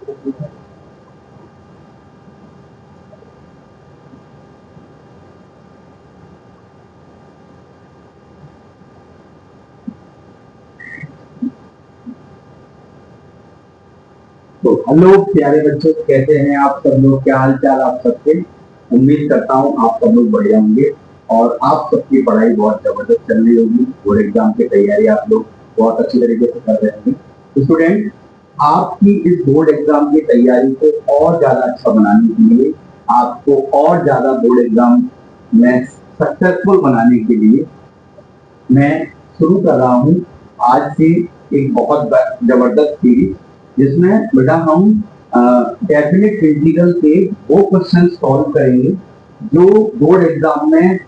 तो हेलो प्यारे बच्चों, कैसे हैं आप सब लोग? क्या हाल चाल आप सबके? उम्मीद करता हूँ आप सब लोग बढ़िया होंगे और आप सबकी पढ़ाई बहुत जबरदस्त चल रही होगी। बोर्ड एग्जाम की तैयारी आप लोग बहुत अच्छी तरीके से कर रहे होंगे। तो स्टूडेंट, आपकी इस बोर्ड एग्जाम की तैयारी को और ज्यादा अच्छा बनाने के लिए, आपको और ज्यादा बोर्ड एग्जाम में सक्सेसफुल बनाने के लिए मैं शुरू कर रहा हूँ आज से एक बहुत जबरदस्त सीरीज, जिसमें बेटा हम डेफिनेट इंटीग्रल के वो क्वेश्चन सॉल्व करेंगे जो बोर्ड एग्जाम में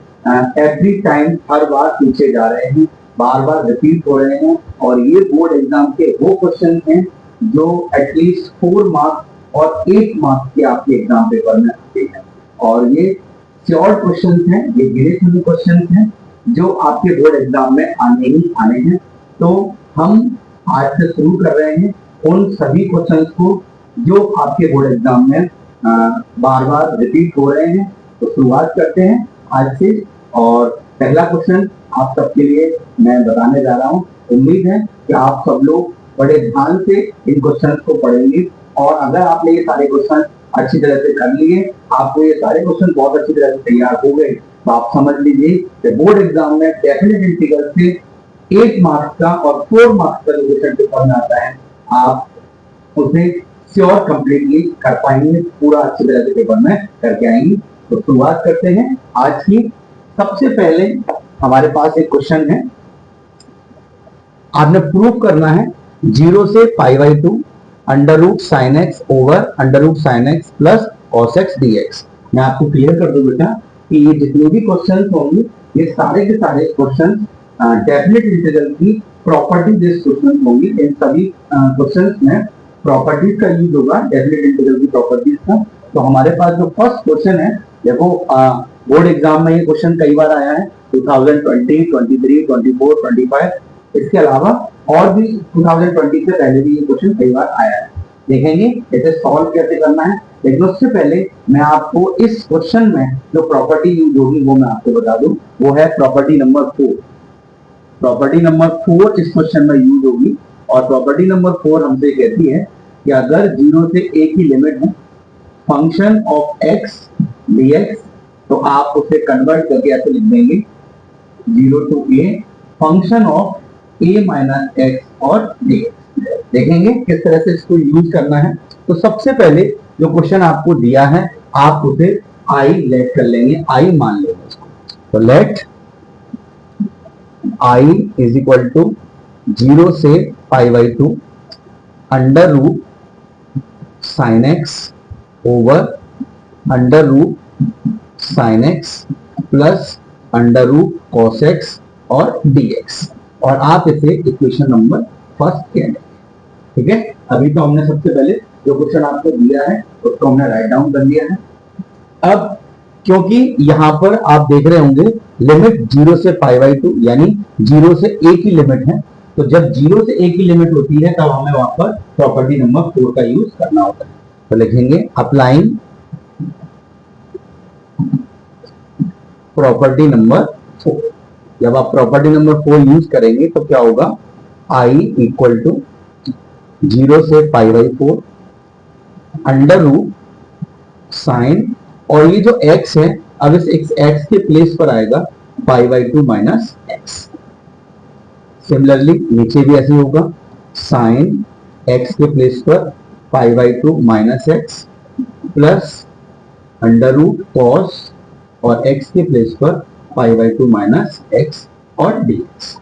एवरी टाइम हर बार पूछे जा रहे हैं, बार बार रिपीट हो रहे हैं। और ये बोर्ड एग्जाम के वो क्वेश्चन हैं जो एटलीस्ट 4 मार्क्स और 8 मार्क्स के आपके एग्जाम पेपर में आते हैं। और ये श्योर क्वेश्चन हैं, ये गिने चुने क्वेश्चन हैं जो आपके बोर्ड एग्जाम में आने ही आने हैं। तो हम आज से शुरू कर रहे हैं उन सभी क्वेश्चंस को जो आपके बोर्ड एग्जाम में बार बार रिपीट हो रहे हैं। तो शुरुआत करते हैं आज से। और पहला क्वेश्चन आप सबके लिए मैं बताने जा रहा हूं। उम्मीद है कि आप सब लोग बड़े ध्यान से इन क्वेश्चंस को पढ़ेंगे और अगर आपने ये सारे क्वेश्चन अच्छी तरह से कर लिए, आपको ये सारे क्वेश्चन बहुत अच्छी तरह से तैयार हो गए, तो आप समझ लीजिए कि बोर्ड एग्जाम में डेफिनेट इंटीग्रल से 8 मार्क्स का और 4 मार्क्स का जो क्वेश्चन पेपर में आता है, आप उसे श्योर कंप्लीटली कर पाएंगे, पूरा अच्छी तरह से पेपर में करके आएंगे। तो शुरुआत करते हैं आज की। सबसे पहले हमारे पास एक क्वेश्चन है, आपने प्रूव करना है 0 से π/2 under root sine x over under root sine x plus cos x dx। मैं आपको क्लियर कर दूं बेटा कि ये जितने भी क्वेश्चन होंगे, ये सारे के सारे क्वेश्चन डेफिनेट इंटीग्रल की प्रॉपर्टी बेस्ड क्वेश्चन होंगे। इन सभी क्वेश्चन में प्रॉपर्टीज का यूज होगा, डेफिनेट इंटीग्रल की प्रॉपर्टीज का। तो हमारे पास जो फर्स्ट क्वेश्चन है, देखो बोर्ड एग्जाम में ये क्वेश्चन कई बार आया है, 2020, 23, 24, 25। इसके अलावा और भी 2020 से पहले भी ये क्वेश्चन कई बार आया है। देखेंगे इसे सॉल्व कैसे करना है। लेकिन उससे पहले मैं आपको इस क्वेश्चन में जो प्रॉपर्टी यूज होगी वो मैं आपको बता दूं, वो है प्रॉपर्टी नंबर 4। प्रॉपर्टी नंबर 4 इस क्वेश्चन में यूज होगी। और प्रॉपर्टी नंबर 4 हमसे कहती है कि अगर 0 से a की लिमिट है फंक्शन ऑफ x dx, तो आप उसे कन्वर्ट करके ऐसे लिख देंगे 0 to a function of a minus x और dx। देखेंगे किस तरह से इसको यूज करना है। तो सबसे पहले जो क्वेश्चन आपको दिया है, आप उसे i लेट कर लेंगे, i मान लेंगे उसको। तो let i is equal to 0 से π/2 under root sine x over under root sine x plus under root cos x और dx। और आप इसे इक्वेशन नंबर फर्स्ट कह लेंगे। ठीक है, अभी तो हमने सबसे पहले जो क्वेश्चन आपको दिया है उसको हमने राइट डाउन कर लिया है। अब क्योंकि यहां पर आप देख रहे होंगे लिमिट 0 से π/2 यानी 0 से a की लिमिट है, तो जब 0 से a की लिमिट होती है तब हमें वहां पर प्रॉपर्टी नंबर 4 का यूज करना होता है। तो लिखेंगे अप्लाइंग प्रॉपर्टी नंबर 4। जब आप प्रॉपर्टी नंबर 4 यूज करेंगे तो क्या होगा, i इक्वल टू 0 से π/4 अंडर रूट साइन, और ये जो x है अब इस x के प्लेस पर आएगा π/2 माइनस एक्स। सिमिलरली नीचे भी ऐसे होगा, साइन x के प्लेस पर π/2 minus x plus under root cos और x के प्लेस पर π/2 माइनस एक्स और dx।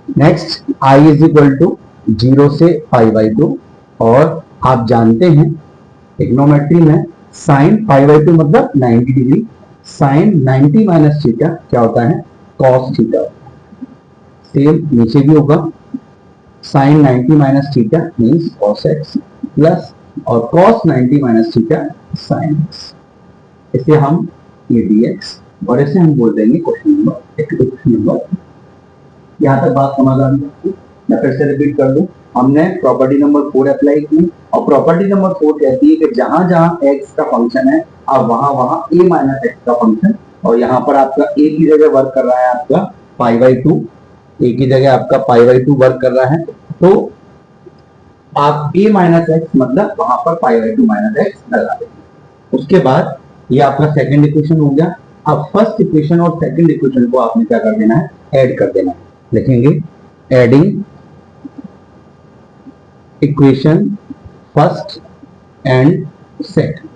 Next i is equal to 0 से π/2, और आप जानते हैं ट्रिग्नोमेट्री में साइन π/2 मतलब 90 डिग्री, साइन 90 माइनस थीटा क्या होता है, कॉस थीटा। सेम नीचे भी होगा, sine 90 minus theta means cos x plus और cos 90 minus theta sine x. इसे हम ये dx और इसे हम बोल देंगे क्वेश्चन नंबर। यहां तक बात समझ आ रही है? मैं फिर से रिपीट कर दूं, हमने प्रॉपर्टी नंबर 4 अप्लाई की, और प्रॉपर्टी नंबर 4 कहती है कि जहां जहां एक्स का फंक्शन है अब वहां वहां ए माइनस एक्स का फंक्शन, और यहाँ पर आपका ए की जगह वर्क कर रहा है आपका पाई बाई टू, ए की जगह आपका पाई बाई टू वर्क कर रहा है, तो आप ए माइनस एक्स मतलब वहां पर pi by two minus x लगा देंगे। उसके बाद ये आपका सेकंड इक्वेशन हो गया। अब फर्स्ट इक्वेशन और सेकंड इक्वेशन को आपने क्या कर देना है, ऐड कर देना है। लिखेंगे adding equation first and second,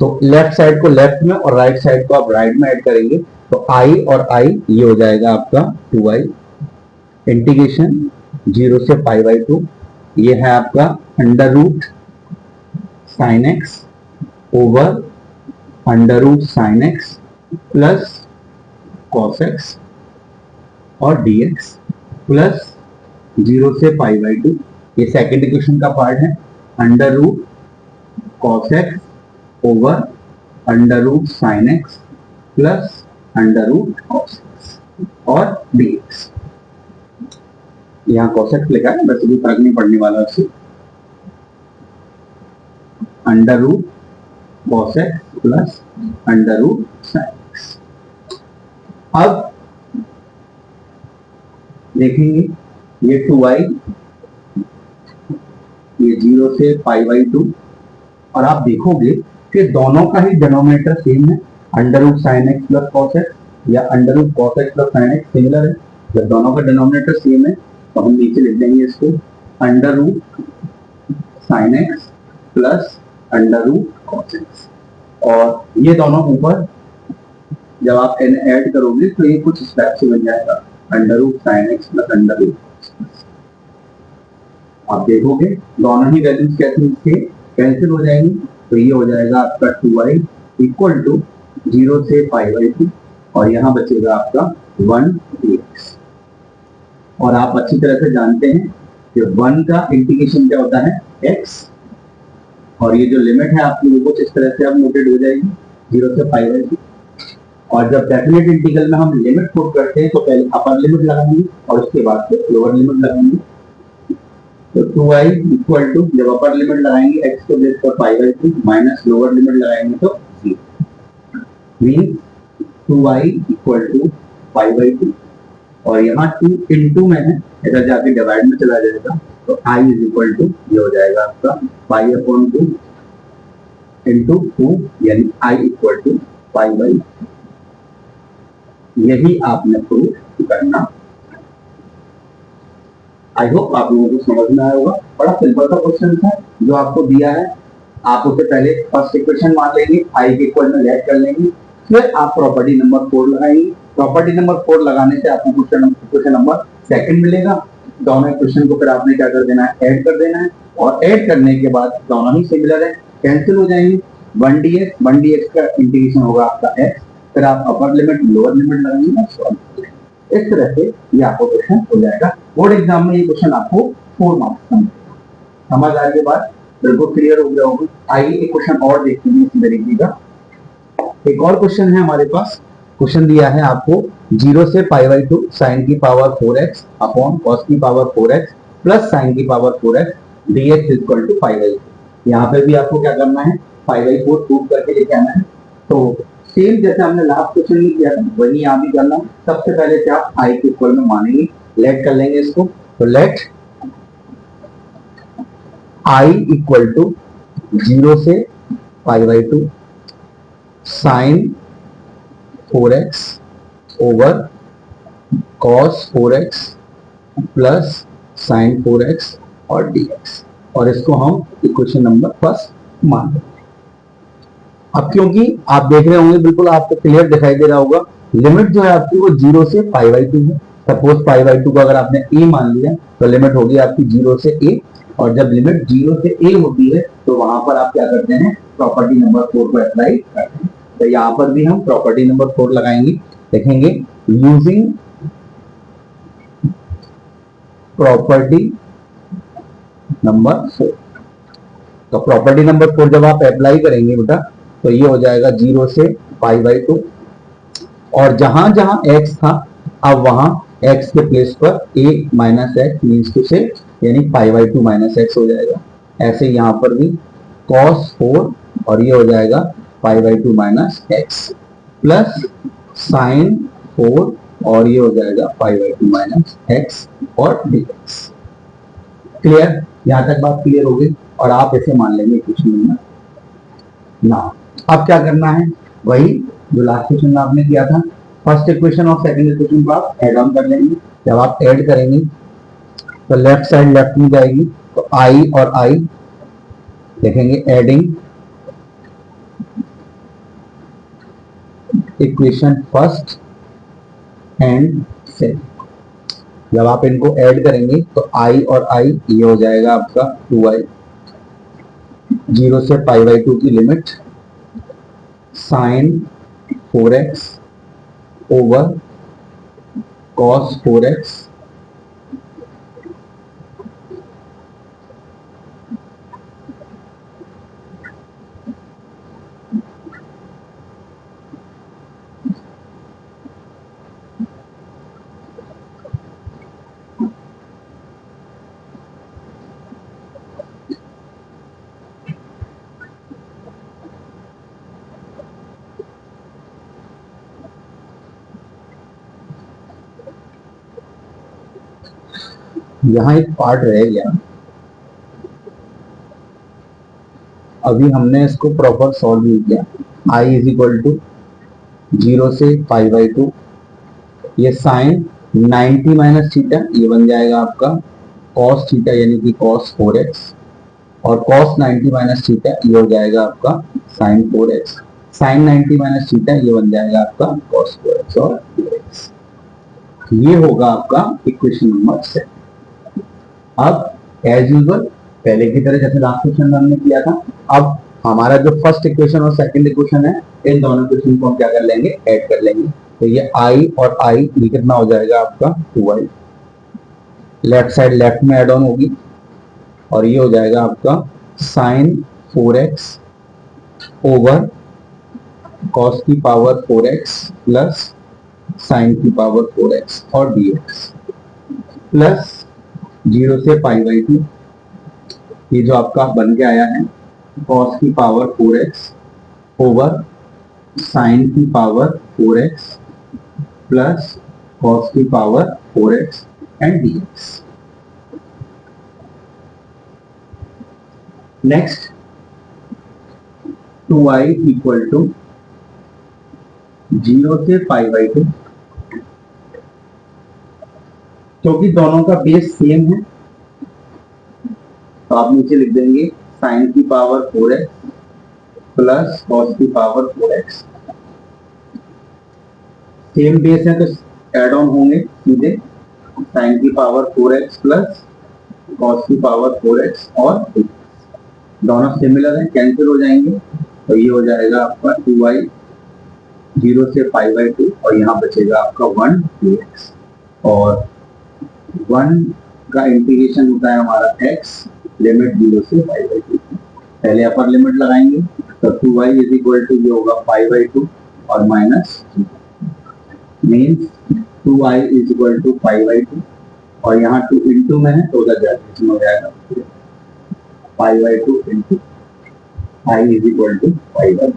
तो लेफ्ट साइड को लेफ्ट में और राइट साइड को आप राइट में ऐड करेंगे, तो आई और आई ये हो जाएगा आपका 2i, इंटीग्रेशन 0 से पाई बाई टू, ये है आपका under root sine x over under root sine x plus cos x और dx प्लस 0 से पाई बाई टू, ये सेकेंड इक्वेशन का पार्ट है, under root cos x over under root sine x plus under root cos x और dx। यहाँ cos x लिखा है, वैसे भी फर्क नहीं पड़ने वाला उससे, under root cos x plus under root sine x. अब देखेंगे ये 2i, ये 0 से पाई बाई टू, और आप देखोगे कि दोनों का ही डिनोमिनेटर सेम है, under root sine x plus cos x या under root cos x plus sine x similar है। जब दोनों का डिनोमिनेटर सेम है तो हम नीचे लिख देंगे इसको under root sine x plus under root cos x, और ये दोनों ऊपर जब आप इन्हें ऐड करोगे तो ये कुछ स्टेप से बन जाएगा under root sine x plus under root cos x. आप देखोगे दोनों ही वैल्यूज कैसे कैंसिल हो जाएंगी, तो ये हो जाएगा आपका 2i इक्वल टू 0 से पाई बाई टू, और यहाँ बचेगा आपका 1 dx। और आप अच्छी तरह से जानते हैं कि 1 का इंटीग्रेशन क्या होता है x, और ये जो लिमिट है आपकी वो कुछ इस तरह से अब नोटेड हो जाएगी 0 से पाई बाई टू। और जब डेफिनेट इंटीग्रल में हम लिमिट पुट करते हैं तो पहले अपर लिमिट लगाएंगे और उसके बाद फिर लोअर लिमिट लगाएंगे। तो 2i इक्वल टू, जब अपर लिमिट लगाएंगे x को बेस पर pi by two minus lower limit लगाएंगे तो 0, mean 2i equal to pi by two, और यहाँ 2 इंटू में है, इधर जाके डिवाइड में चला जाएगा, तो i इज इक्वल टू ये हो जाएगा आपका पाई अपॉन 2 इंटू 2, यानी i equal to pi by. यही आपने प्रूव करना। आई होप आप लोगों को समझ में आया होगा। बड़ा सिंपल सा क्वेश्चन था जो आपको दिया है, आप उसे पहले फर्स्ट इक्वेशन मान लेंगे, आई के इक्वल में लेट कर लेंगे, फिर आप प्रॉपर्टी नंबर 4 लगाएंगे। प्रॉपर्टी नंबर 4 लगाने से आपको क्वेश्चन नंबर सेकंड मिलेगा। दोनों इक्वेशन को फिर आपने क्या कर देना है, ऐड कर देना है, और ऐड करने के बाद दोनों ही सिमिलर है, कैंसिल हो जाएंगे। 1 dx का इंटीग्रेशन होगा आपका x, फिर आप अपर लिमिट लोअर लिमिट लगाएंगे और सॉल्व करेंगे। इस तरह से ये आपको क्वेश्चन हो जाएगा। बोर्ड एग्जाम में ये क्वेश्चन आपको 4 मार्क्स का मिलेगा। समझ आने के बाद बिल्कुल क्लियर हो गया होगा। आइए एक क्वेश्चन और देखते हैं इस तरीके का। एक और क्वेश्चन है हमारे पास। क्वेश्चन दिया है आपको 0 से पाई बाई टू साइन की पावर 4x अपॉन कॉस की पावर 4x प्लस साइन की power 4x dx equal to pi by 4। यहाँ पे भी आपको क्या करना है, पाई बाई 4 प्रूव करके लेके आना है। तो सेम जैसे हमने लास्ट क्वेश्चन में किया था वही यहाँ भी करना है। सबसे पहले क्या आप आई के इक्वल में मानेंगे, लेट कर लेंगे इसको, तो लेट आई इक्वल टू 0 से pi by two sine 4x over cos 4x plus sine 4x और dx, और इसको हम इक्वेशन नंबर फर्स्ट मान लेंगे। अब क्योंकि आप देख रहे होंगे, बिल्कुल आपको क्लियर दिखाई दे रहा होगा, लिमिट जो है आपकी वो 0 से पाई बाई टू है। सपोज पाई बाई टू को अगर आपने a मान लिया तो लिमिट होगी आपकी 0 से a, और जब लिमिट 0 से a होती है तो वहां पर आप क्या करते हैं, प्रॉपर्टी नंबर 4 को अप्लाई करते हैं। तो यहाँ पर भी हम प्रॉपर्टी नंबर 4 लगाएंगे। देखेंगे यूजिंग प्रॉपर्टी नंबर 4, तो प्रॉपर्टी नंबर 4 जब आप अप्लाई करेंगे बेटा तो ये हो जाएगा 0 से पाई बाई टू, और जहां जहां x था अब वहां x के प्लेस पर a minus x means two से यानी पाई बाई 2 माइनस एक्स हो जाएगा। ऐसे यहाँ पर भी cos 4 और ये हो जाएगा pi by 2 minus x plus sign 4 और ये हो जाएगा पाई बाई 2 माइनस एक्स और dx। क्लियर? यहां तक बात क्लियर हो गई और आप ऐसे मान लेंगे कुछ नहीं है ना। अब क्या करना है, वही जो लास्ट क्वेश्चन में आपने किया था, फर्स्ट इक्वेशन और सेकंड इक्वेशन को आप ऐड ऑन कर लेंगे। जब आप ऐड करेंगे तो लेफ्ट साइड लेफ्ट में जाएगी, तो i और i देखेंगे adding equation first and second. जब आप इनको ऐड करेंगे तो i और i ये हो जाएगा आपका 2i, 0 से पाई बाई 2 की limit sign 4x over cos 4x यहां एक पार्ट रह गया, अभी हमने इसको प्रॉपर सॉल्व नहीं किया। i इज इक्वल टू 0 से पाई बाई 2, ये साइन 90 माइनस थीटा ये बन जाएगा आपका cos थीटा यानी कि cos 4x और cos 90 माइनस थीटा ये हो जाएगा आपका sin 4x, sin 90 minus theta ये बन जाएगा आपका cos 4x और dx। ये होगा आपका इक्वेशन नंबर 7। अब एज यूजुअल पहले की तरह जैसे लास्ट क्वेश्चन में हमने किया था, अब हमारा जो फर्स्ट इक्वेशन और सेकंड इक्वेशन है इन दोनों इक्वेशन को हम क्या कर लेंगे, ऐड कर लेंगे। तो ये i और i ये कितना हो जाएगा आपका 2i, लेफ्ट साइड लेफ्ट में ऐड ऑन होगी और ये हो जाएगा आपका साइन 4x ओवर cos की पावर 4x प्लस साइन की पावर 4x और dx प्लस 0 से पाई बाई 2, ये जो आपका बन के आया है cos की पावर 4x ओवर साइन की पावर 4x प्लस cos की power 4x and dx। Next 2i equal to 0 से पाई बाई 2, क्योंकि दोनों का बेस सेम है तो आप नीचे लिख देंगे साइन की पावर 4x प्लस कॉस की पावर 4x। सेम बेस है तो ऐड ऑन होंगे सीधे साइन की पावर 4x प्लस कॉस की पावर 4x और दोनों सिमिलर हैं, कैंसिल हो जाएंगे तो ये हो जाएगा आपका 2i 0 से पाई बाई 2 और यहाँ बचेगा आपका 1 dx और 1 का इंटीग्रेशन होता है हमारा x लिमिट 0 से पाई बाई 2। पहले अपर लिमिट लगाएंगे तो 2i इज इक्वल टू ये होगा पाई बाई 2 और minus means 2i is equal to pi by 2 और यहाँ 2 इंटू में है तो उधर जाके हो जाएगा pi by 2 into i is equal to pi by 2।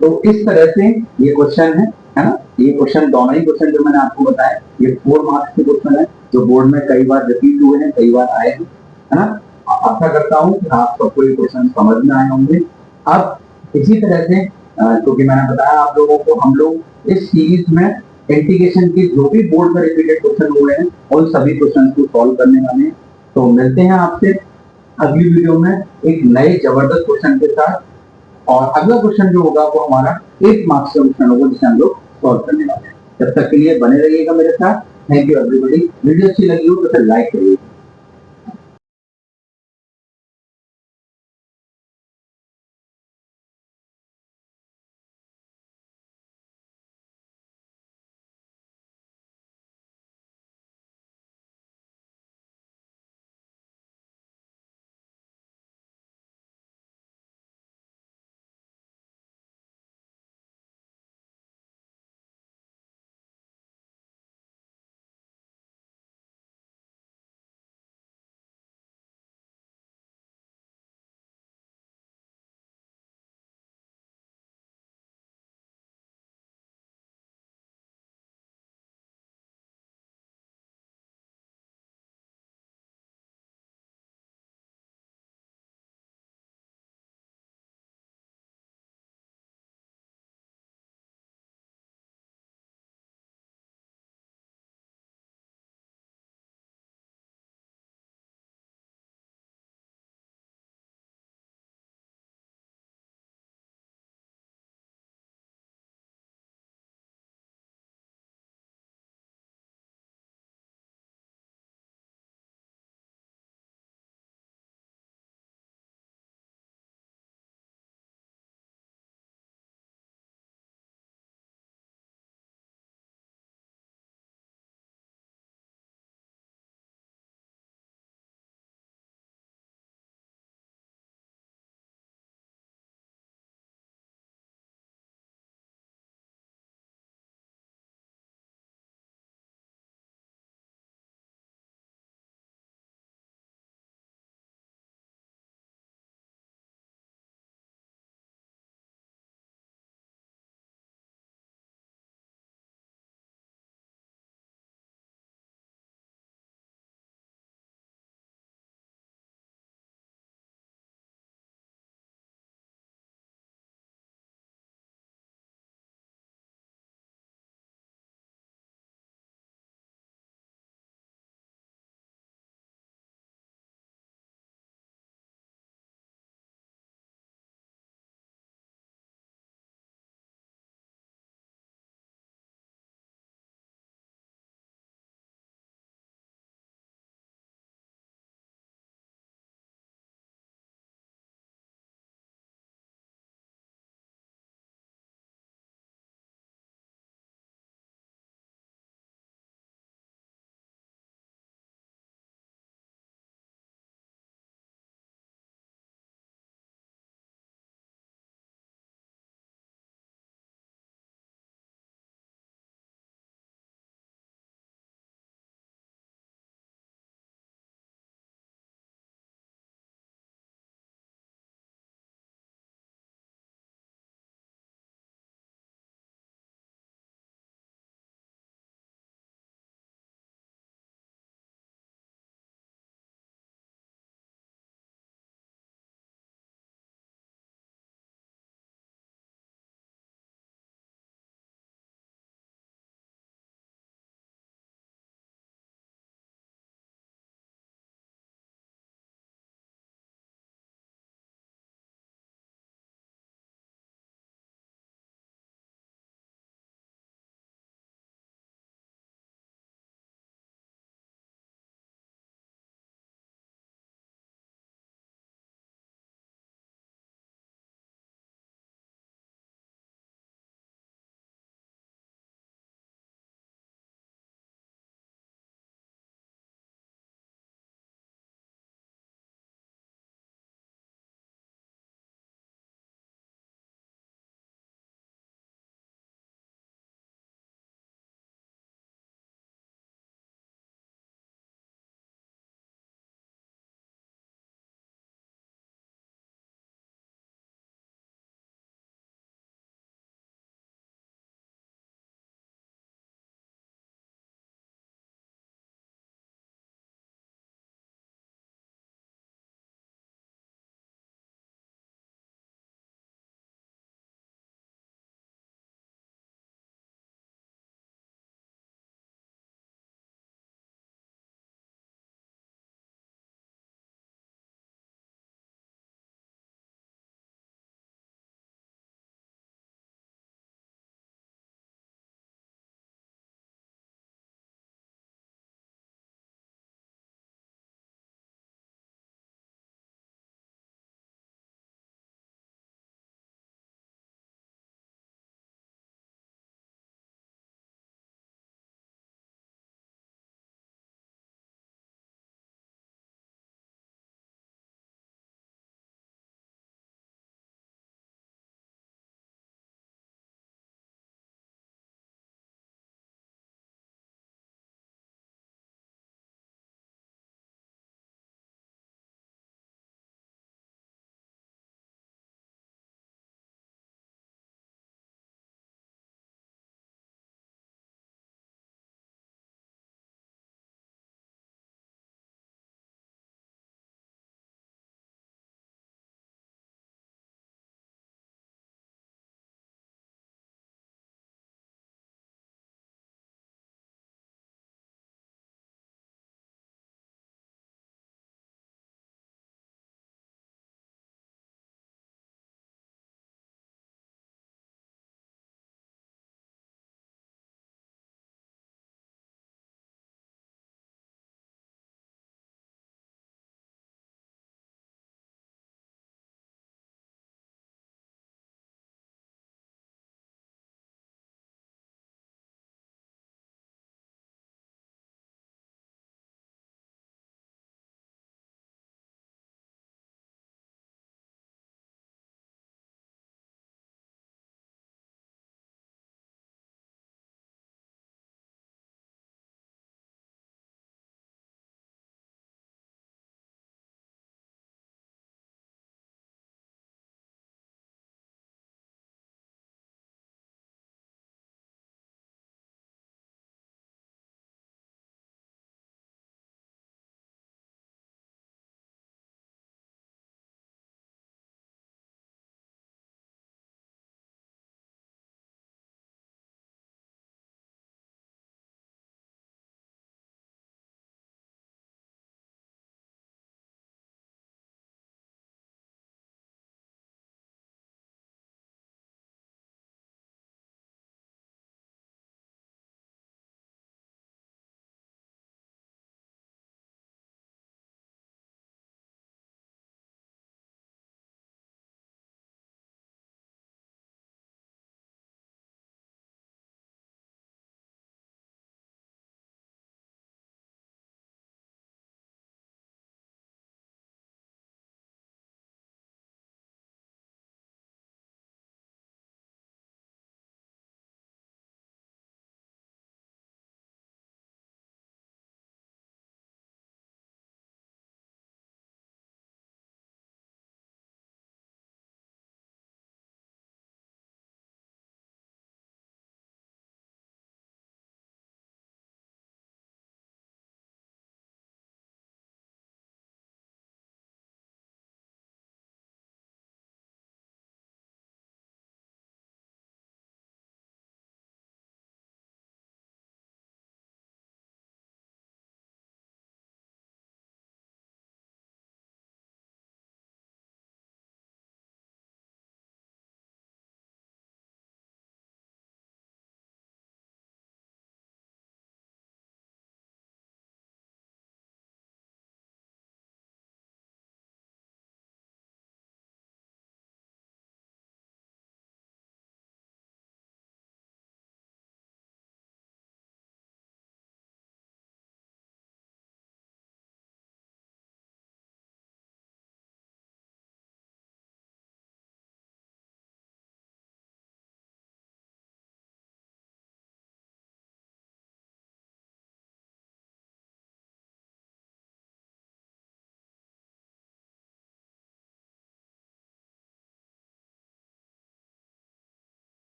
तो इस तरह से ये क्वेश्चन है ना। ये क्वेश्चन दोनों ही क्वेश्चन जो मैंने आपको बताया ये 4 मार्क्स के क्वेश्चन है जो बोर्ड में कई बार रिपीट हुए हैं, कई बार आए हैं, है ना। आशा करता हूँ कि आप सबको ये क्वेश्चन समझ में आए होंगे। अब इसी तरह से क्योंकि मैंने बताया आप लोगों को, हम लोग इस सीरीज में इंटीग्रेशन के जो भी बोर्ड में रिपीटेड क्वेश्चन हुए हैं उन सभी क्वेश्चन को सॉल्व करने वाले हैं। तो मिलते हैं आपसे अगली वीडियो में एक नए जबरदस्त क्वेश्चन के साथ और अगला क्वेश्चन जो होगा वो हमारा 8 मार्क्स का क्वेश्चन होगा जिसे हम लोग सॉल्व करने वाले हैं। तब तक के लिए बने रहिएगा मेरे साथ। Thank you everybody. वीडियो अच्छी लगी हो तो फिर लाइक करिए।